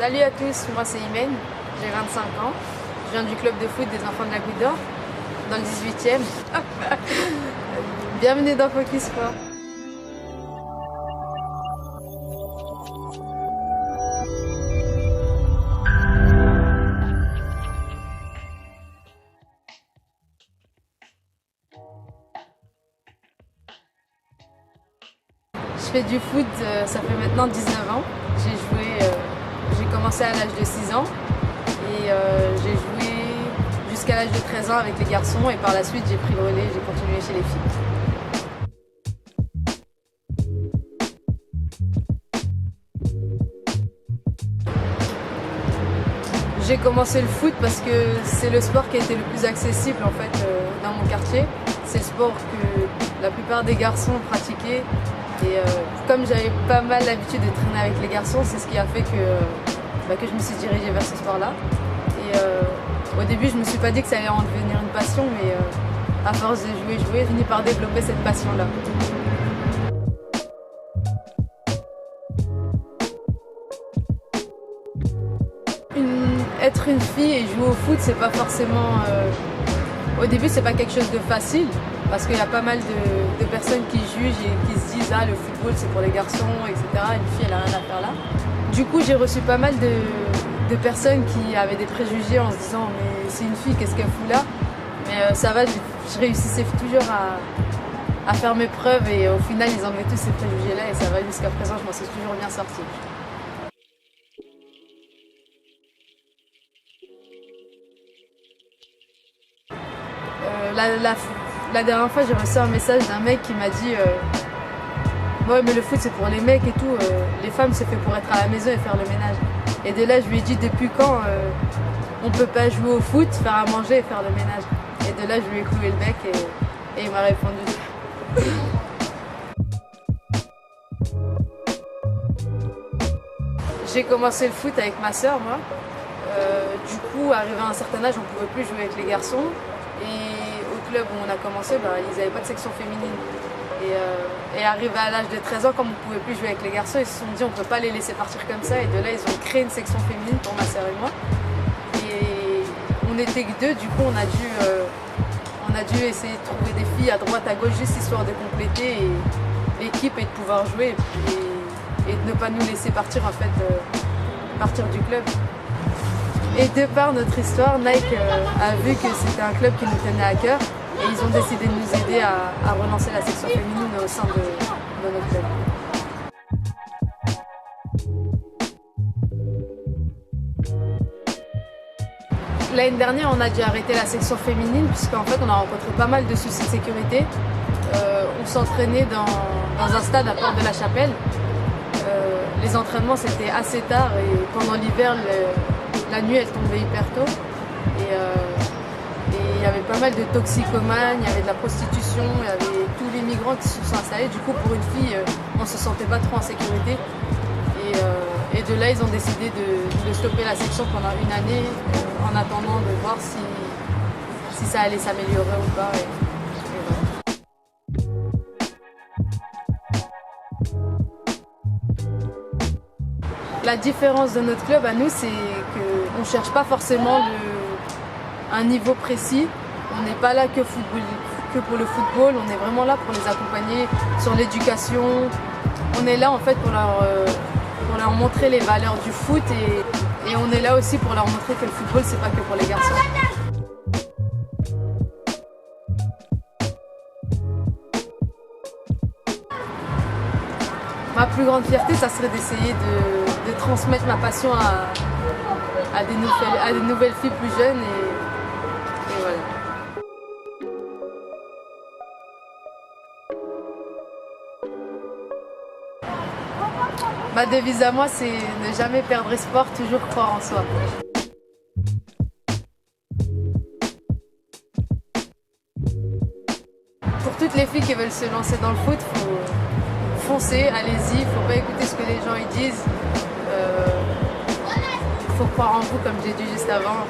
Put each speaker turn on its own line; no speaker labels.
Salut à tous, moi c'est Imen, j'ai 25 ans. Je viens du club de foot des enfants de la Goutte d'Or, dans le 18e. Bienvenue dans Focus Sport. Je fais du foot, ça fait maintenant 19 ans. J'ai commencé à l'âge de 6 ans et j'ai joué jusqu'à l'âge de 13 ans avec les garçons et par la suite j'ai pris le relais, j'ai continué chez les filles. J'ai commencé le foot parce que c'est le sport qui a été le plus accessible en fait dans mon quartier. C'est le sport que la plupart des garçons pratiquaient. Et comme j'avais pas mal l'habitude de traîner avec les garçons, c'est ce qui a fait que je me suis dirigée vers ce sport-là. Et au début, je me suis pas dit que ça allait en devenir une passion, mais à force de jouer, j'ai fini par développer cette passion-là. Être une fille et jouer au foot, c'est pas forcément... Au début, c'est pas quelque chose de facile. Parce qu'il y a pas mal de personnes qui jugent et qui se disent « Ah, le football, c'est pour les garçons, etc. » Une fille, elle n'a rien à faire là. Du coup, j'ai reçu pas mal de personnes qui avaient des préjugés en se disant « Mais c'est une fille, qu'est-ce qu'elle fout là ?» Mais ça va, je réussissais toujours à faire mes preuves et au final, ils enlevaient tous ces préjugés-là et ça va jusqu'à présent, je m'en suis toujours bien sortie. La dernière fois, j'ai reçu un message d'un mec qui m'a dit ouais, mais le foot c'est pour les mecs et tout, les femmes c'est fait pour être à la maison et faire le ménage. Et de là, je lui ai dit depuis quand on peut pas jouer au foot, faire à manger et faire le ménage. Et de là, je lui ai cloué le bec et il m'a répondu. J'ai commencé le foot avec ma sœur, moi. Du coup, arrivé à un certain âge, on ne pouvait plus jouer avec les garçons. Et au club où on a commencé, ils n'avaient pas de section féminine. Et arrivé à l'âge de 13 ans, comme on ne pouvait plus jouer avec les garçons, ils se sont dit on ne peut pas les laisser partir comme ça. Et de là, ils ont créé une section féminine pour ma sœur et moi. Et on n'était que deux, du coup, on a dû essayer de trouver des filles à droite, à gauche, juste histoire de compléter l'équipe et de pouvoir jouer. Et de ne pas nous laisser partir, en fait, partir du club. Et de par notre histoire, Nike a vu que c'était un club qui nous tenait à cœur et ils ont décidé de nous aider à relancer la section féminine au sein de notre club. L'année dernière, on a dû arrêter la section féminine puisqu'en fait, on a rencontré pas mal de soucis de sécurité. On s'entraînait dans un stade à Porte de la Chapelle. Les entraînements, c'était assez tard et pendant l'hiver, la nuit, elle tombait hyper tôt et il y avait pas mal de toxicomanes, il y avait de la prostitution, il y avait tous les migrants qui se sont installés. Du coup, pour une fille, on se sentait pas trop en sécurité. Et de là, ils ont décidé de stopper la section pendant une année en attendant de voir si ça allait s'améliorer ou pas. La différence de notre club à nous, c'est qu'on ne cherche pas forcément un niveau précis. On n'est pas là que pour le football, on est vraiment là pour les accompagner sur l'éducation. On est là en fait pour leur montrer les valeurs du foot et on est là aussi pour leur montrer que le football, c'est pas que pour les garçons. Ma plus grande fierté, ça serait d'essayer de transmettre ma passion à des nouvelles filles plus jeunes et voilà. Ma devise à moi, c'est ne jamais perdre espoir, toujours croire en soi. Pour toutes les filles qui veulent se lancer dans le foot, foncez, allez-y, faut pas écouter ce que les gens ils disent. Faut croire en vous comme j'ai dit juste avant.